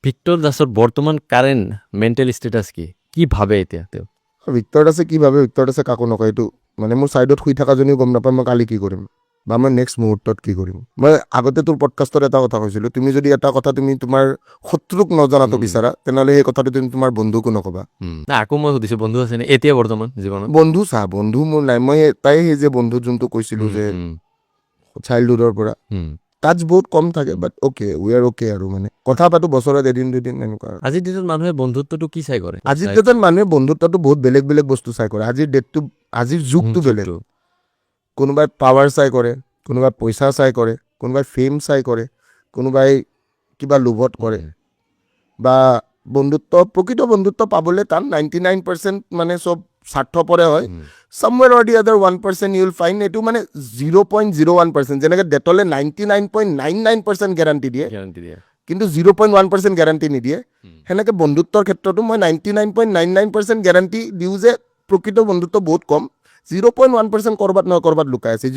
Victor দাসৰ বৰ্তমান current mental status কি ভাবে এতিয়া তেওঁ? ভিক্টৰ দাসে কি ভাবে, ভিক্টৰ দাসে কাকো নকয় এইটো, মানে মোৰ ছাইডত শুই থকাজনীও গম নাপায় মই কালি কি কৰিম বা মই নেক্সট মুহূৰ্তত কি কৰিম। মই আগতে তোৰ পডকাষ্টত এটা কথা কৈছিলোঁ, তুমি যদি এটা কথা তুমি তোমাৰ শত্ৰুক নজনাটো বিচাৰা তেনেহ'লে সেই কথাটো তুমি তোমাৰ বন্ধুকো নকবা। না আকৌ মই সুধিছোঁ বন্ধু আছেনে এতিয়া বৰ্তমান জীৱনত? বন্ধু চা, বন্ধু মোৰ নাই, মই তাই সেই যে বন্ধু যোনটো কৈছিলোঁ যে চাইল্ডহুডৰ পৰা, টাচ বহুত কম থাকে, বাট অ'কে উই আৰ অ'কে আৰু মানে কথা পাতো বছৰত এদিন দুদিন এনেকুৱা। আজিৰ দিনত মানুহে বন্ধুত্বটো কি চাই কৰে? আজিৰ ডেটত মানুহে বন্ধুত্বটো বহুত বেলেগ বেলেগ বস্তু চাই কৰে। আজিৰ যুগটো বেলেগ। কোনোবাই পাৱাৰ চাই কৰে, কোনোবাই পইচা চাই কৰে, কোনোবাই ফেম চাই কৰে, কোনোবাই কিবা লোভত কৰে বা বন্ধুত্ব, প্ৰকৃত বন্ধুত্ব পাবলৈ টান। 99% মানে চব স্বাৰ্থপৰে হয়। somewhere or the other 1% you will find, এইটো মানে 0.01%, যেনেকৈ ডেটলে 99.99% গেৰাণ্টি দিয়ে কিন্তু 0.1% গেৰাণ্টি নিদিয়ে, সেনেকৈ বন্ধুত্বৰ ক্ষেত্ৰতো মই 99.99% গেৰাণ্টি দিওঁ যে প্ৰকৃত বন্ধুত্ব বহুত কম, 0.1% ক'ৰবাত নহয় ক'ৰবাত লুকাই আছে।